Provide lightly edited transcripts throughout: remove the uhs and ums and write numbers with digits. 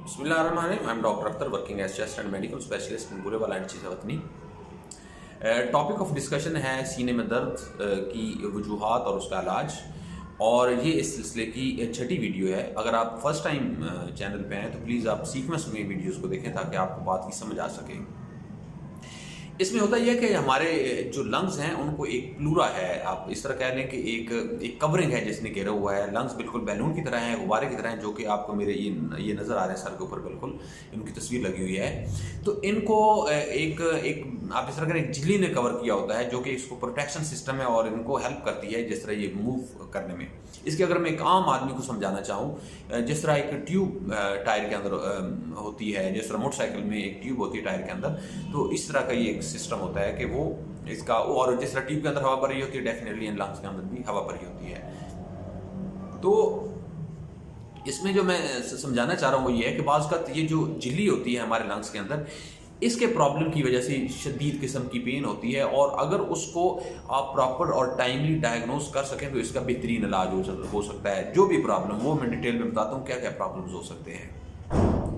बिस्मिल्लाहिर्रहमानिर्रहीम। I am doctor Akhtar working as chest and medical specialist in Burewala and Chichawatni. Topic of discussion है सीने में दर्द की वजूहात और उसका इलाज, और ये इस सिलसिले की छठी वीडियो है। अगर आप फर्स्ट टाइम चैनल पे हैं तो प्लीज़ आप सीक्वेंस में वीडियोस को देखें ताकि आपको बात की समझ आ सके। इसमें होता यह है कि हमारे जो लंग्स हैं उनको एक प्लूरा है, आप इस तरह कह लें कि एक कवरिंग है जिसने घेरा हुआ है। लंग्स बिल्कुल बैलून की तरह हैं, गुब्बारे की तरह हैं, जो कि आपको मेरे ये नज़र आ रहे हैं सर के ऊपर, बिल्कुल इनकी तस्वीर लगी हुई है। तो इनको एक एक आप इस तरह करें, एक झिल्ली ने कवर किया होता है जो कि इसको प्रोटेक्शन सिस्टम है और इनको हेल्प करती है जिस तरह ये मूव करने में। इसके अगर मैं एक आम आदमी को समझाना चाहूँ, जिस तरह एक ट्यूब टायर के अंदर होती है, जिस तरह मोटरसाइकिल में एक ट्यूब होती है टायर के अंदर, तो इस तरह का ये एक सिस्टम होता है कि वो इसका, और जिस तरह ट्यूब के अंदर हवा भरी होती है डेफिनेटली इन लंग्स के अंदर भी हवा भरी होती है। तो इसमें जो मैं समझाना चाह रहा हूँ वो ये है कि बाज़ का ये जो झिल्ली होती है हमारे लंग्स के अंदर, इसके प्रॉब्लम की वजह से शदीद किस्म की पेन होती है, और अगर उसको आप प्रॉपर और टाइमली डायग्नोज कर सकें तो इसका बेहतरीन इलाज हो सकता है। जो भी प्रॉब्लम, वो मैं डिटेल में बताता हूँ क्या क्या प्रॉब्लम्स हो सकते हैं।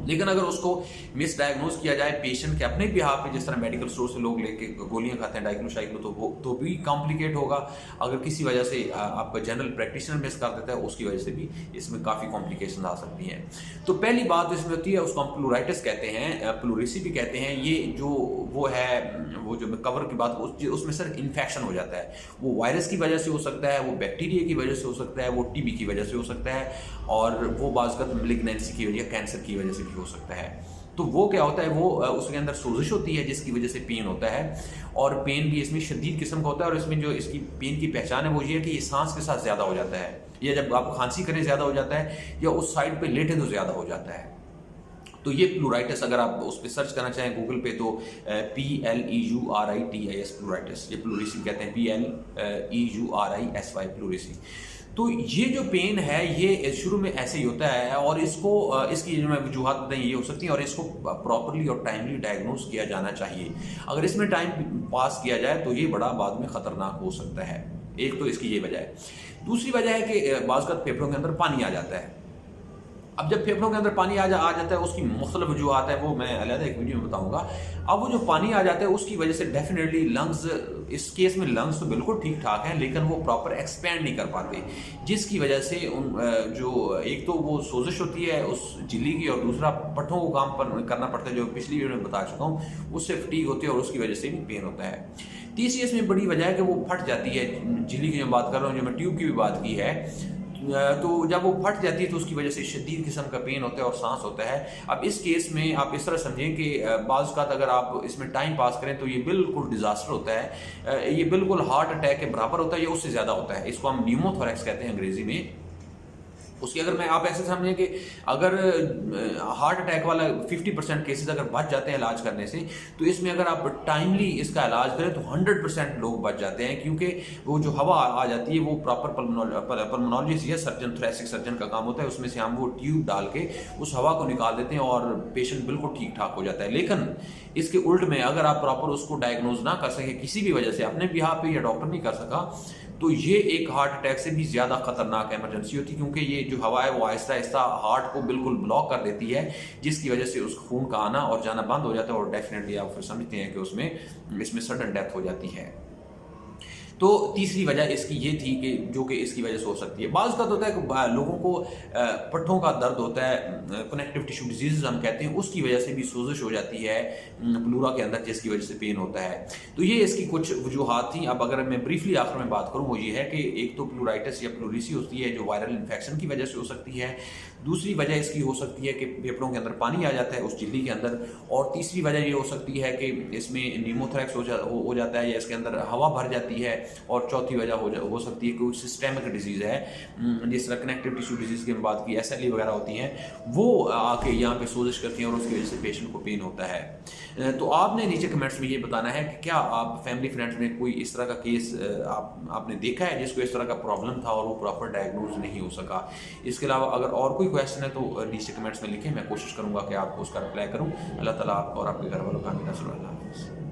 लेकिन अगर उसको मिस डायग्नोज किया जाए पेशेंट के अपने भी हाथ पे, जिस तरह मेडिकल स्टोर से लोग लेके गोलियां खाते हैं डाइक्लोशाइक्लो, तो वो तो भी कॉम्प्लिकेट होगा। अगर किसी वजह से आपका जनरल प्रैक्टिशनर मिस कर देता है, उसकी वजह से भी इसमें काफ़ी कॉम्प्लिकेशन आ सकती हैं। तो पहली बात इसमें होती है, उसको हम प्लूराइटिस कहते हैं, प्लूरेसी भी कहते हैं। ये जो वो है, वो जो कवर की बात, उसमें सर इन्फेक्शन हो जाता है। वो वायरस की वजह से हो सकता है, वो बैक्टीरिया की वजह से हो सकता है, वो टीबी की वजह से हो सकता है, और वो बाज़ मैलिग्नेंसी की वजह, कैंसर की वजह से भी हो सकता है। तो वो क्या होता है, वो उसके अंदर सोजिश होती है जिसकी वजह से पेन होता है, और पेन भी इसमें शदीद किस्म का होता है। और इसमें जो इसकी पेन की पहचान है वो ये है कि ये सांस के साथ ज़्यादा हो जाता है, या जब आप खांसी करें ज़्यादा हो जाता है, या उस साइड पे लेटे तो ज़्यादा हो जाता है। तो ये प्लूराइटिस, अगर आप उस पर सर्च करना चाहें गूगल पे, तो PLEURITIS प्लूराइटिस, ये प्लूरेसी कहते हैं, PLEURISY प्लूरेसी। तो ये जो पेन है ये शुरू में ऐसे ही होता है, और इसको इसकी जो मैं वजूहात बताएं ये हो सकती हैं, और इसको प्रॉपरली और टाइमली डायग्नोज किया जाना चाहिए। अगर इसमें टाइम पास किया जाए तो ये बड़ा बाद में ख़तरनाक हो सकता है। एक तो इसकी ये वजह है। दूसरी वजह है कि बाज़ का फेफड़ों के अंदर पानी आ जाता है। अब जब फेफड़ों के अंदर पानी आ जाता है, उसकी मुख्तलिफ वजूहात है, वो मैं अलग एक वीडियो में बताऊंगा। अब वो जो पानी आ जाता है उसकी वजह से डेफिनेटली लंग्स, इस केस में लंग्स तो बिल्कुल ठीक ठाक हैं, लेकिन वो प्रॉपर एक्सपैंड नहीं कर पाते, जिसकी वजह से जो एक तो वो सोजिश होती है उस झिल्ली की, और दूसरा पट्ठों को काम करना पड़ता है, जो पिछली वीडियो में बता चुका हूँ, उससे फटीग होती है और उसकी वजह से भी पेन होता है। तीसरी इसमें बड़ी वजह है कि वो फट जाती है झिल्ली की, जो बात कर रहा हूँ, जो मैं ट्यूब की भी बात की है, तो जब वो फट जाती है तो उसकी वजह से शदीद किस्म का पेन होता है और सांस होता है। अब इस केस में आप इस तरह समझें कि बाज़ का अगर आप इसमें टाइम पास करें तो ये बिल्कुल डिज़ास्टर होता है, ये बिल्कुल हार्ट अटैक के बराबर होता है, या उससे ज़्यादा होता है। इसको हम न्यूमोथोरैक्स कहते हैं अंग्रेज़ी में। उसकी अगर मैं आप ऐसे समझें कि अगर हार्ट अटैक वाला 50% केसेस अगर बच जाते हैं इलाज करने से, तो इसमें अगर आप टाइमली इसका इलाज करें तो 100% लोग बच जाते हैं, क्योंकि वो जो हवा आ जाती है वो प्रॉपर पल्मोनोलॉजिस्ट या सर्जन, थोरेसिक सर्जन का काम होता है, उसमें से हम वो ट्यूब डाल के उस हवा को निकाल देते हैं और पेशेंट बिल्कुल ठीक ठाक हो जाता है। लेकिन इसके उल्ट में अगर आप प्रॉपर उसको डायग्नोज ना कर सके किसी भी वजह से, अपने बिहाफ पे या डॉक्टर नहीं कर सका, तो ये एक हार्ट अटैक से भी ज़्यादा खतरनाक इमरजेंसी होती है, क्योंकि ये जो हवा है वो आहिस्ता आहिस्ता हार्ट को बिल्कुल ब्लॉक कर देती है, जिसकी वजह से उस खून का आना और जाना बंद हो जाता है, और डेफिनेटली आप फिर समझते हैं कि इसमें सडन डेथ हो जाती है। तो तीसरी वजह इसकी ये थी कि जो कि इसकी वजह से हो सकती है। बाज़ का तो होता है कि लोगों को पट्ठों का दर्द होता है, कनेक्टिव टिश्यू डिजीज़ हम कहते हैं, उसकी वजह से भी सोजिश हो जाती है प्लूरा के अंदर, जिसकी वजह से पेन होता है। तो ये इसकी कुछ वजूहात थी। अब अगर मैं ब्रीफली आखिर में बात करूँ, वो ये है कि एक तो प्लूराइटिस या प्लूरेसी होती है जो वायरल इन्फेक्शन की वजह से हो सकती है। दूसरी वजह इसकी हो सकती है कि फेफड़ों के अंदर पानी आ जाता है उस झिल्ली के अंदर। और तीसरी वजह ये हो सकती है कि इसमें न्यूमोथोरैक्स हो जाता है, या इसके अंदर हवा भर जाती है। और चौथी वजह हो सकती है कि सिस्टेमिक डिजीज़ है, जिस तरह कनेक्टिव टिश्यू डिजीज़ की बात की, SLE वगैरह होती हैं, वो आके यहाँ पे सोजिश करती हैं और उसकी वजह से पेशेंट को पेन होता है। तो आपने नीचे कमेंट्स में ये बताना है कि क्या आप फैमिली फ्रेंड्स में कोई इस तरह का केस आपने देखा है जिसको इस तरह का प्रॉब्लम था और वो प्रॉपर डायग्नोज नहीं हो सका। इसके अलावा अगर और कोई क्वेश्चन है तो नीचे कमेंट्स में लिखें, मैं कोशिश करूँगा कि आपको उसका रिप्लाई करूँ। अल्लाह ताला आपको और आपके घर वालों का हमेशा सुना।